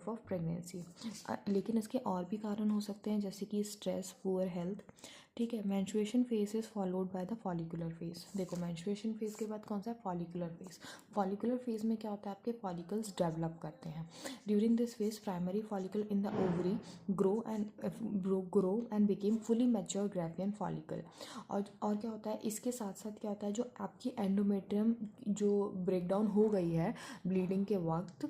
Life of pregnancy. लेकिन इसके और भी कारण हो सकते हैं, जैसे कि स्ट्रेस, पुअर हेल्थ। ठीक है, menstruation phase is followed by the follicular phase. देखो मेंस्ट्रुएशन फेज के बाद कौन सा है, फॉलिकुलर फेज। फॉलिकुलर फेज में क्या होता है, आपके फॉलिकल्स डेवलप करते हैं। During this phase primary follicle in the ovary grow and became fully mature Graafian follicle. और क्या होता है, इसके साथ साथ क्या होता है, जो आपकी एंडोमेट्रियम जो ब्रेकडाउन हो गई है ब्लीडिंग के वक्त,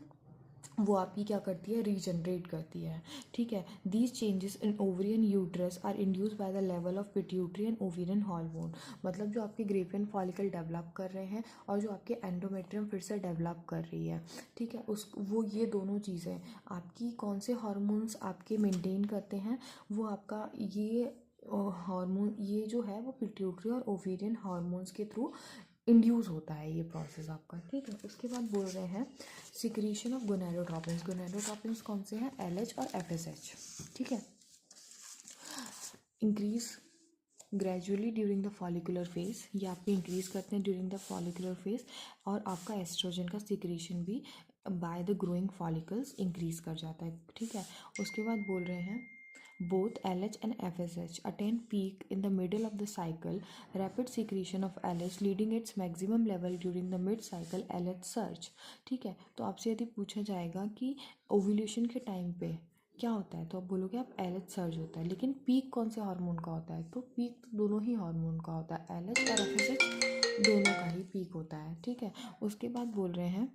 वो आपकी क्या करती है, रीजनरेट करती है। ठीक है, these changes in ovarian uterus are induced by the level of pituitary and ovarian hormone. मतलब जो आपके ग्रेफियन फॉलिकल डेवलप कर रहे हैं और जो आपके एंडोमेट्रियम फिर से डेवलप कर रही है। ठीक है, वो ये दोनों चीज़ें आपकी कौन से हार्मोन्स आपके मेंटेन करते हैं, वो आपका ये हार्मोन, ये जो है वो पिट्यूटरी और ओवेरियन हार्मोन्स के थ्रू इंड्यूस होता है ये प्रोसेस आपका। ठीक है, उसके बाद बोल रहे हैं सिक्रीशन ऑफ गोनाडोट्रोपिन्स। गोनाडोट्रोपिन्स कौन से हैं, LH और FSH। ठीक है, increase gradually during the follicular phase, ये आपके इंक्रीज करते हैं ड्यूरिंग द फॉलिकुलर फेज। और आपका एस्ट्रोजन का सिक्रीशन भी by the growing follicles increase कर जाता है। ठीक है, उसके बाद बोल रहे हैं both LH and FSH attain peak in the middle of the cycle. Rapid secretion of LH leading its maximum level during the mid-cycle LH surge. ठीक है, तो आपसे यदि पूछा जाएगा कि ओव्यूलेशन के टाइम पे क्या होता है, तो आप बोलोगे आप LH सर्ज होता है। लेकिन पीक कौन से हार्मोन का होता है, तो पीक तो दोनों ही हार्मोन का होता है, LH और FSH दोनों का ही पीक होता है। ठीक है, उसके बाद बोल रहे हैं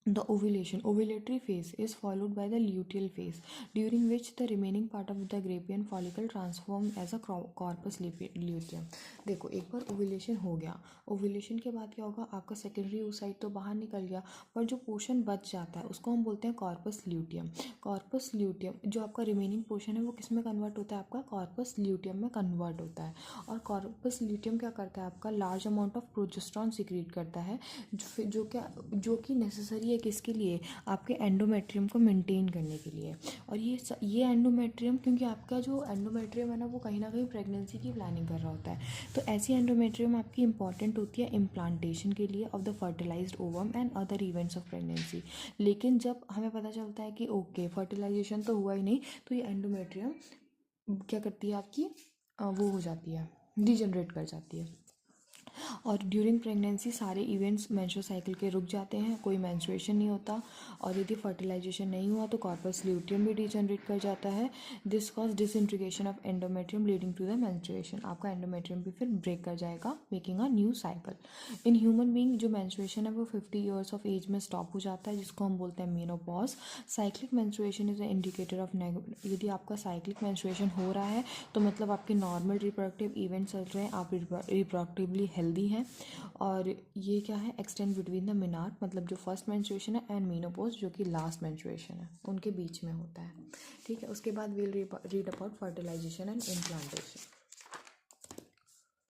the ovulatory phase is followed by the luteal phase, during which the remaining part of the Graafian follicle transforms as a corpus luteum. देखो एक बार ओव्यूलेशन हो गया, ओव्यूलेशन के बाद क्या होगा, आपका सेकेंडरी oocyte तो बाहर निकल गया, पर जो पोर्शन बच जाता है उसको हम बोलते हैं कॉर्पस ल्यूटियम। कॉर्पस ल्यूटियम जो आपका रिमेनिंग पोर्शन है वो किस में कन्वर्ट होता है, आपका कॉर्पस ल्यूटियम में कन्वर्ट होता है। और कॉर्पस ल्यूटियम क्या करता है, आपका large amount of progesterone secrete करता है, जो कि नेसेसरी है किसके लिए, आपके एंडोमेट्रियम को मेंटेन करने के लिए। और ये एंडोमेट्रियम, क्योंकि आपका जो एंडोमेट्रियम है ना वो कहीं ना कहीं प्रेगनेंसी की प्लानिंग कर रहा होता है, तो ऐसी एंडोमेट्रियम आपकी इंपॉर्टेंट होती है इम्प्लांटेशन के लिए of the fertilised ovum and other events of pregnancy. लेकिन जब हमें पता चलता है कि ओके फर्टिलाइजेशन तो हुआ ही नहीं, तो ये एंडोमेट्रियम क्या करती है आपकी, वो हो जाती है, डिजनरेट कर जाती है। और ड्यूरिंग प्रेगनेंसी सारे इवेंट्स मेंस्ट्रुअल साइकिल के रुक जाते हैं, कोई मेंस्ट्रुएशन नहीं होता। और यदि फर्टिलाइजेशन नहीं हुआ तो कॉर्पस ल्यूटियम भी डिजनरेट कर जाता है। This cause disintegration of endometrium leading to the menstruation. आपका एंडोमेट्रियम भी फिर ब्रेक कर जाएगा, making a new cycle. In human being जो मेंस्ट्रुएशन है वो 50 ईयर्स ऑफ एज में स्टॉप हो जाता है, जिसको हम बोलते हैं menopause. Cyclic menstruation is a indicator of यदि आपका साइक्लिक मेंस्ट्रुएशन हो रहा है तो मतलब आपके नॉर्मल रिप्रोडक्टिव इवेंट्स चल रहे हैं, आप रिप्रोडक्टिवली हेल्दी हैं। और ये क्या है, एक्सटेंड बिटवीन द मिनार, मतलब जो फर्स्ट मेंस्ट्रुएशन है एंड मेनोपॉज जो कि लास्ट मेंस्ट्रुएशन है, उनके बीच में होता है। ठीक है, उसके बाद we'll read about fertilisation and implantation.